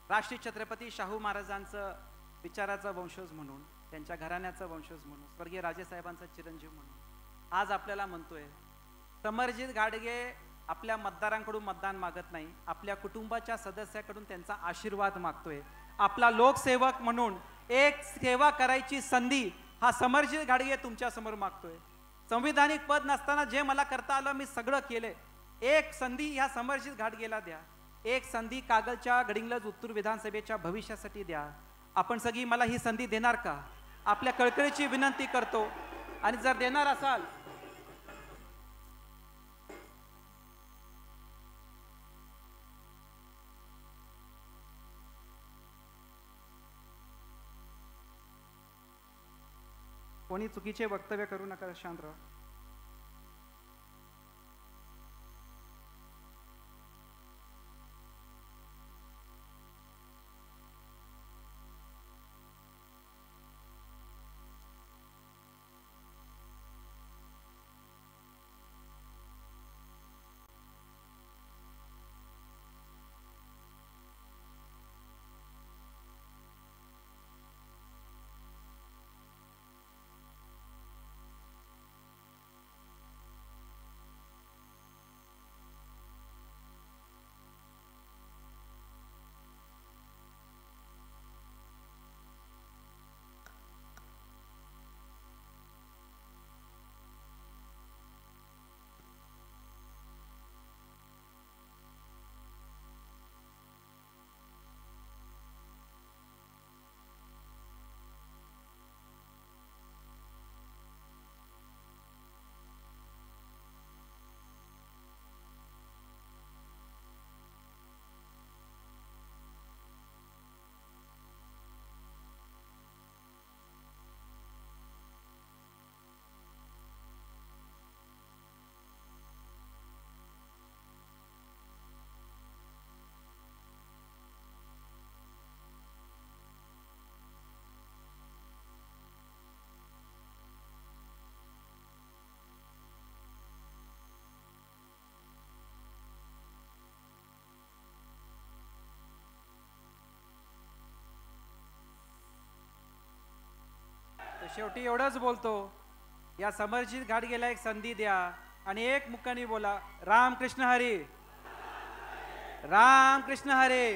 राष्ट्रीय छत्रपती शाहू महाराजांचं विचाराचा वंशज म्हणून, त्यांच्या घराण्याचा वंशज म्हणून, स्वर्गीय राजेसाहेबांचा चिरंजीव म्हणून आज आपल्याला म्हणतोय, समरजित घाडगे आपल्या मतदारांकडून मतदान मागत नाही, आपल्या कुटुंबाच्या सदस्याकडून त्यांचा आशीर्वाद मागतोय. आपला लोकसेवक म्हणून एक सेवा करायची संधी हा समरजित घाडगे तुमच्या समोर मागतोय. संविधानिक पद नसताना जे मला करता आलं मी सगळं केले. एक संधी ह्या समरजित घाडगेला द्या, एक संधी कागलच्या गडिंग्लज उत्तूर विधानसभेच्या भविष्यासाठी द्या. आपण सगळी मला ही संधी देणार का? आपल्या कळकळीची विनंती करतो. आणि जर देणार असाल कोणी चुकीचे वक्तव्य करू नका, शांत राहा. शेवटी एवढंच बोलतो, या समरजित घाडगेला एक संधी द्या आणि एक मुखाने बोला, राम कृष्ण हरी, राम कृष्ण हरी.